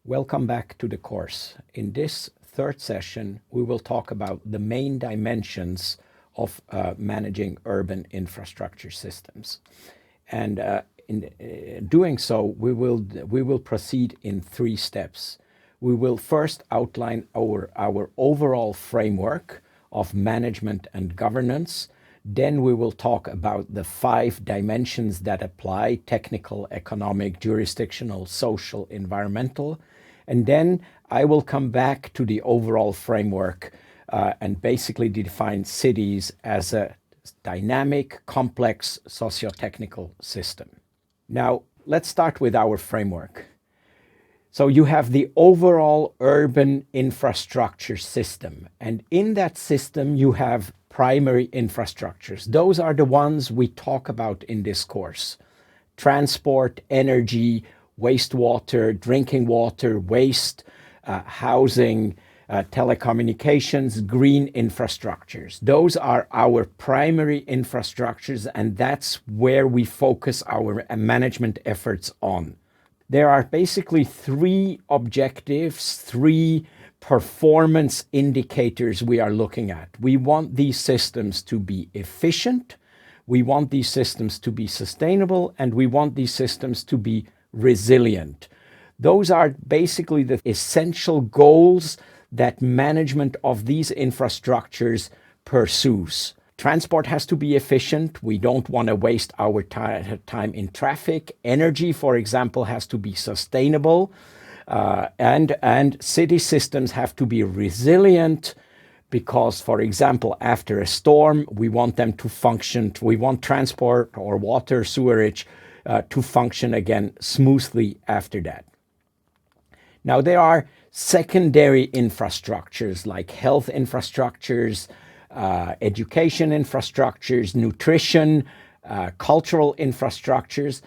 Welcome back to the course. In this third session, we will talk about the main dimensions of managing urban infrastructure systems. And in doing so, we will proceed in 3 steps. We will first outline our overall framework of management and governance. Then we will talk about the 5 dimensions that apply: technical, economic, jurisdictional, social, environmental. And then I will come back to the overall framework and basically define cities as a dynamic, complex, socio-technical system. Now, let's start with our framework. So you have the overall urban infrastructure system, and in that system you have primary infrastructures. Those are the ones we talk about in this course: transport, energy, wastewater, drinking water, waste, housing, telecommunications, green infrastructures. Those are our primary infrastructures, and that's where we focus our management efforts on. There are basically 3 objectives, 3 performance indicators we are looking at. We want these systems to be efficient, we want these systems to be sustainable, and we want these systems to be resilient. Those are basically the essential goals that management of these infrastructures pursues. Transport has to be efficient. We don't want to waste our time in traffic. Energy, for example, has to be sustainable. And city systems have to be resilient because, for example, after a storm, we want them to function. We want transport or water, sewerage to function again smoothly after that. Now, there are secondary infrastructures like health infrastructures, education infrastructures, nutrition, cultural infrastructures.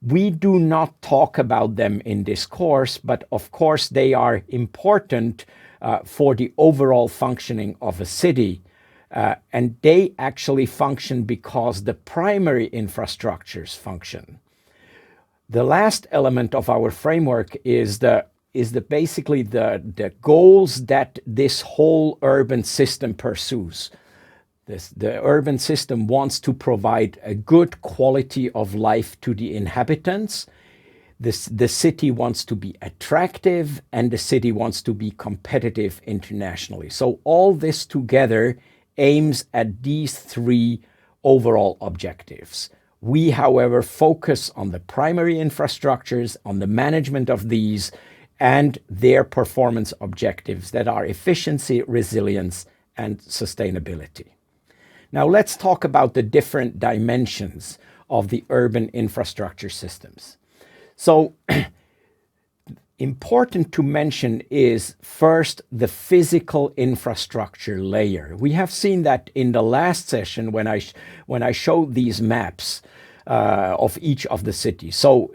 We do not talk about them in this course, but of course they are important for the overall functioning of a city. And they actually function because the primary infrastructures function. The last element of our framework is basically the goals that this whole urban system pursues. The urban system wants to provide a good quality of life to the inhabitants. The city wants to be attractive, and the city wants to be competitive internationally. So all this together aims at these 3 overall objectives. We, however, focus on the primary infrastructures, on the management of these, and their performance objectives that are efficiency, resilience, and sustainability. Now let's talk about the different dimensions of the urban infrastructure systems. So important to mention is first the physical infrastructure layer. We have seen that in the last session when I showed these maps of each of the cities. So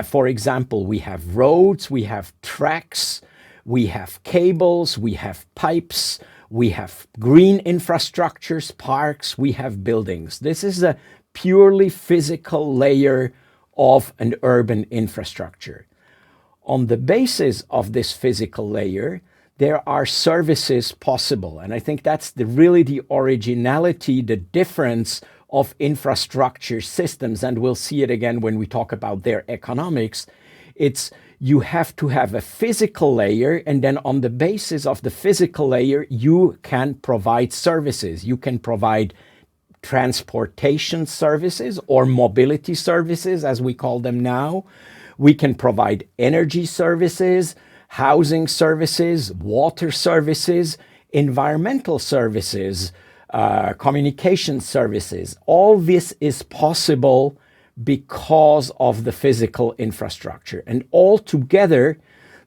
for example, we have roads, we have tracks, we have cables, we have pipes, we have green infrastructures, parks, we have buildings. This is a purely physical layer of an urban infrastructure. On the basis of this physical layer, there are services possible. And I think that's really the originality, the difference of infrastructure systems. And we'll see it again when we talk about their economics. It's you have to have a physical layer, and then on the basis of the physical layer, you can provide services. You can provide transportation services or mobility services, as we call them now. We can provide energy services, housing services, water services, environmental services, communication services. All this is possible because of the physical infrastructure. And all together,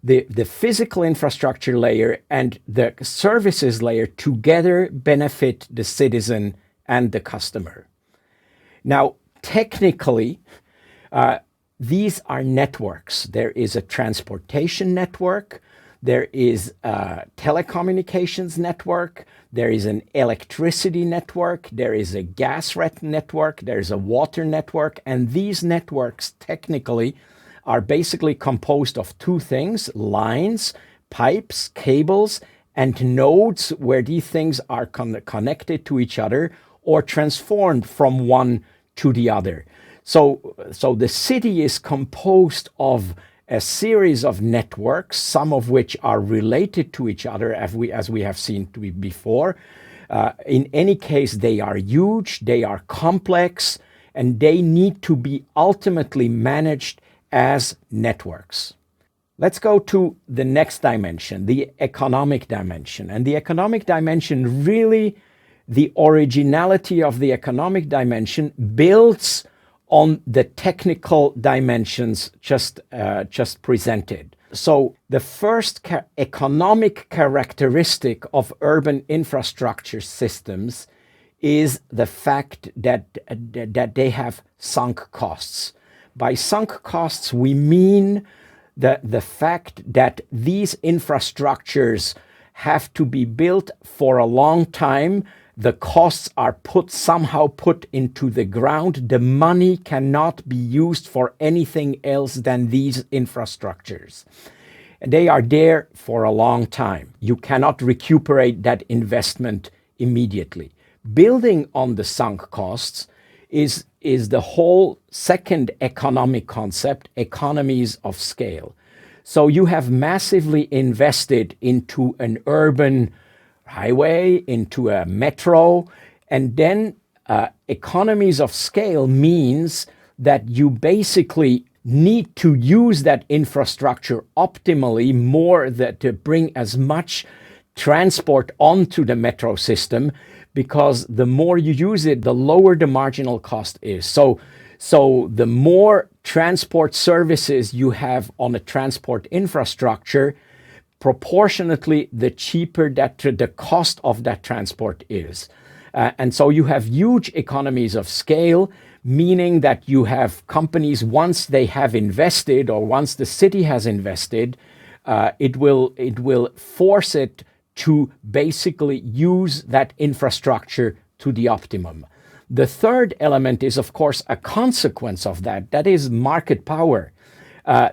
the physical infrastructure layer and the services layer together benefit the citizen and the customer. Now, technically, these are networks. There is a transportation network, there is a telecommunications network, there is an electricity network, there is a gas network, there is a water network, and these networks technically are basically composed of two things: lines, pipes, cables, and nodes where these things are connected to each other or transformed from one to the other. So the city is composed of a series of networks, some of which are related to each other, as we have seen before. In any case, they are huge, they are complex, and they need to be ultimately managed as networks. Let's go to the next dimension, the economic dimension. And the economic dimension, really, the originality of the economic dimension builds on the technical dimensions just presented. So the first economic characteristic of urban infrastructure systems is the fact that they have sunk costs. By sunk costs, we mean the fact that these infrastructures have to be built for a long time. The costs are somehow put into the ground. The money cannot be used for anything else than these infrastructures. They are there for a long time. You cannot recuperate that investment immediately. Building on the sunk costs is the whole second economic concept, economies of scale. So you have massively invested into an urban highway, into a metro, and then economies of scale means that you basically need to use that infrastructure optimally more to bring as much transport onto the metro system, because the more you use it, the lower the marginal cost is. So the more transport services you have on a transport infrastructure, proportionately, the cheaper the cost of that transport is. And so you have huge economies of scale, meaning that you have companies, once they have invested or once the city has invested, it will force it to basically use that infrastructure to the optimum. The third element is, of course, a consequence of that. That is market power.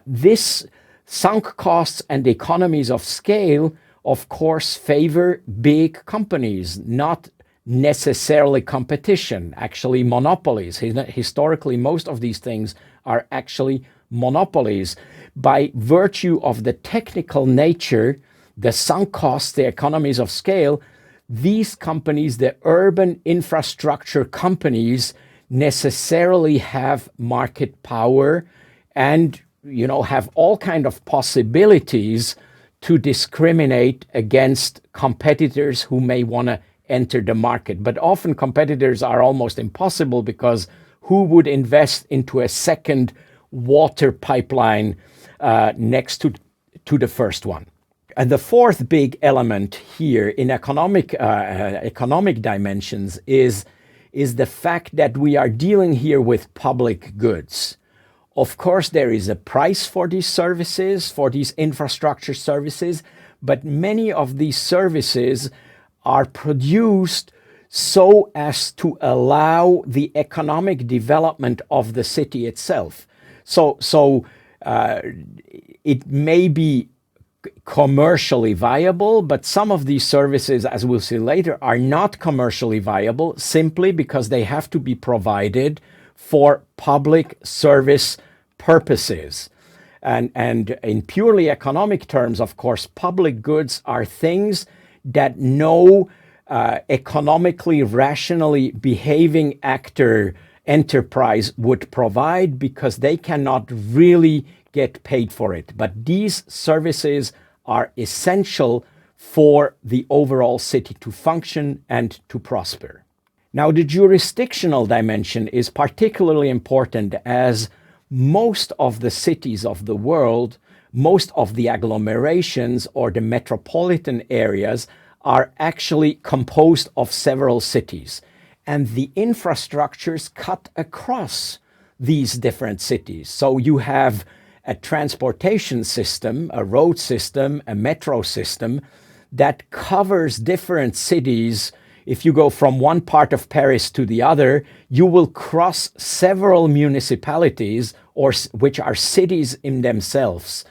This sunk costs and economies of scale, of course, favor big companies, not necessarily competition, actually monopolies. Historically, most of these things are actually monopolies. By virtue of the technical nature, the sunk costs, the economies of scale, these companies, the urban infrastructure companies, necessarily have market power and have all kind of possibilities to discriminate against competitors who may want to enter the market. But often competitors are almost impossible, because who would invest into a second water pipeline next to the first one? And the fourth big element here in economic dimensions is the fact that we are dealing here with public goods. Of course, there is a price for these services, for these infrastructure services, but many of these services are produced so as to allow the economic development of the city itself. So it may be commercially viable, but some of these services, as we'll see later, are not commercially viable simply because they have to be provided for public service purposes. And in purely economic terms, of course, public goods are things that no economically rationally behaving enterprise would provide, because they cannot really get paid for it. But these services are essential for the overall city to function and to prosper. Now, the jurisdictional dimension is particularly important, as most of the cities of the world, most of the agglomerations or the metropolitan areas are actually composed of several cities. And the infrastructures cut across these different cities. So you have a transportation system, a road system, a metro system that covers different cities if you go from one part of Paris to the other, you will cross several municipalities which are cities in themselves.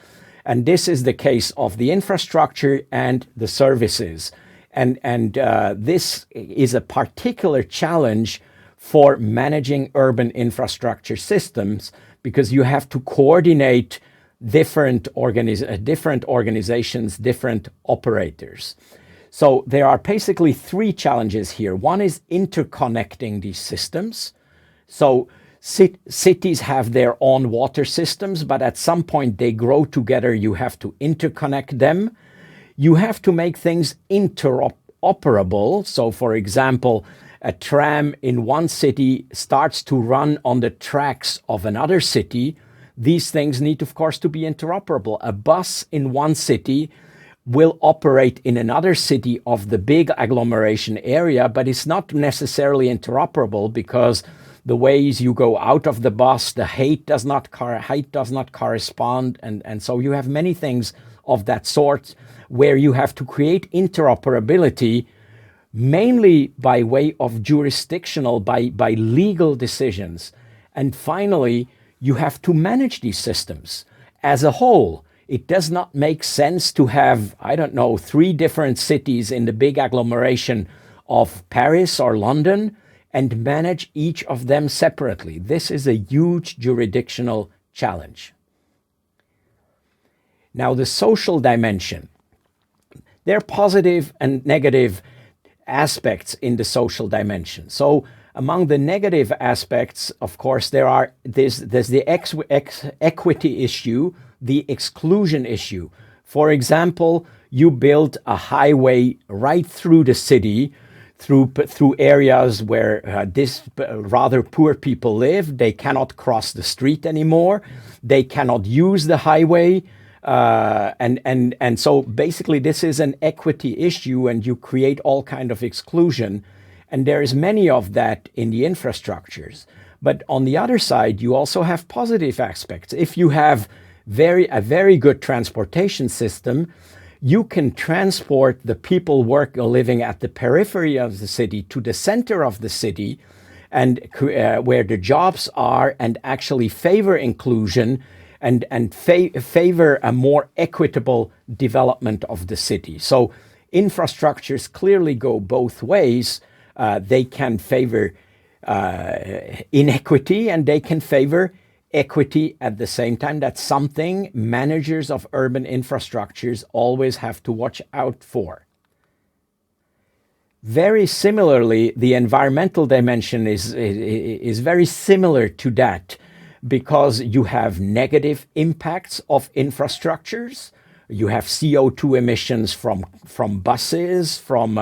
And this is the case of the infrastructure and the services. And this is a particular challenge for managing urban infrastructure systems, because you have to coordinate different organizations, different operators. So there are basically three challenges here. One is interconnecting these systems. So cities have their own water systems, but at some point they grow together. You have to interconnect them. You have to make things interoperable. So for example, a tram in one city starts to run on the tracks of another city. These things need, of course, to be interoperable. A bus in one city will operate in another city of the big agglomeration area, but it's not necessarily interoperable, because the ways you go out of the bus, the height does not correspond. And so you have many things of that sort where you have to create interoperability, mainly by way of jurisdictional, by legal decisions. And finally, you have to manage these systems as a whole. It does not make sense to have, 3 different cities in the big agglomeration of Paris or London and manage each of them separately. This is a huge jurisdictional challenge. Now, the social dimension. There are positive and negative aspects in the social dimension. So among the negative aspects, of course, there's the equity issue, the exclusion issue. For example, you build a highway right through the city, through areas where rather poor people live. They cannot cross the street anymore. They cannot use the highway. And so basically this is an equity issue, and you create all kind of exclusion. And there is many of that in the infrastructures. But on the other side, you also have positive aspects. If you have a very good transportation system, you can transport the people living at the periphery of the city to the center of the city, and where the jobs are, and actually favor inclusion and favor a more equitable development of the city. So infrastructures clearly go both ways. They can favor inequity, and they can favor equity at the same time. That's something managers of urban infrastructures always have to watch out for. Very similarly, the environmental dimension is very similar to that, because you have negative impacts of infrastructures. You have CO2 emissions from buses, from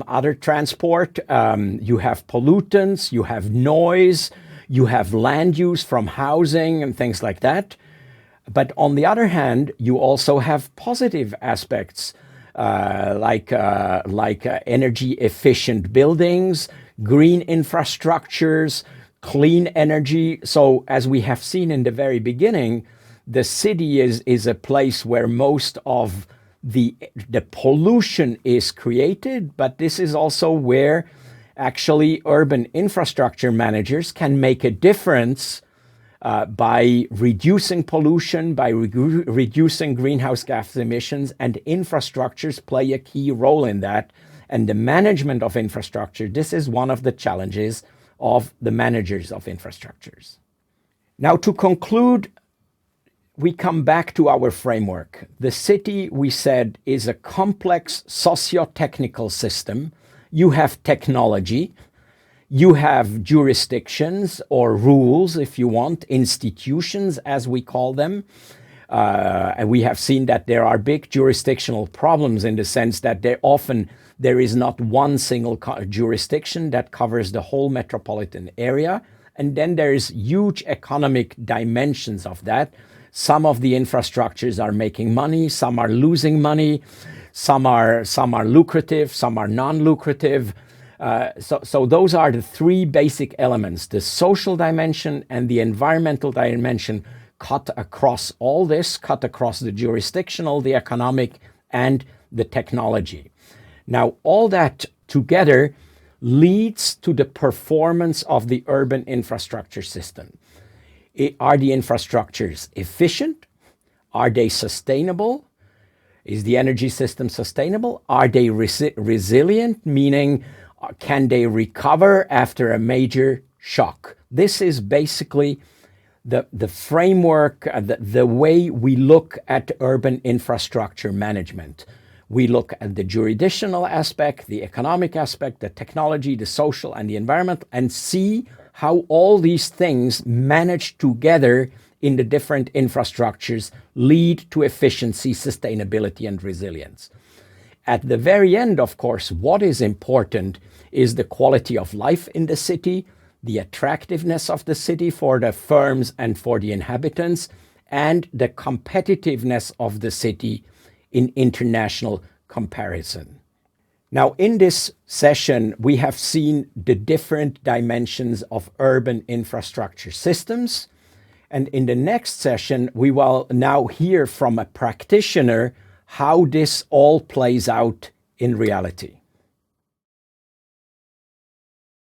other transport. You have pollutants, you have noise, you have land use from housing and things like that. But on the other hand, you also have positive aspects, like energy efficient buildings, green infrastructures, clean energy. So as we have seen in the very beginning, the city is a place where most of the pollution is created, but this is also where actually urban infrastructure managers can make a difference by reducing pollution, by reducing greenhouse gas emissions, and infrastructures play a key role in that. And the management of infrastructure, this is one of the challenges of the managers of infrastructures. Now, to conclude, we come back to our framework. The city, we said, is a complex socio-technical system. You have technology, you have jurisdictions or rules, if you want, institutions, as we call them. And we have seen that there are big jurisdictional problems, in the sense that there is not one single jurisdiction that covers the whole metropolitan area. And then there's huge economic dimensions of that. Some of the infrastructures are making money, some are losing money, some are lucrative, some are non-lucrative. So those are the three basic elements. The social dimension and the environmental dimension cut across all this, cut across the jurisdictional, the economic, and the technology. Now, all that together leads to the performance of the urban infrastructure system. Are the infrastructures efficient? Are they sustainable? Is the energy system sustainable? Are they resilient, meaning can they recover after a major shock? This is basically the framework, the way we look at urban infrastructure management. We look at the jurisdictional aspect, the economic aspect, the technology, the social, and the environmental, and see how all these things managed together in the different infrastructures lead to efficiency, sustainability, and resilience. At the very end, of course, what is important is the quality of life in the city, the attractiveness of the city for the firms and for the inhabitants, and the competitiveness of the city in international comparison. Now, in this session, we have seen the different dimensions of urban infrastructure systems. And in the next session, we will now hear from a practitioner how this all plays out in reality.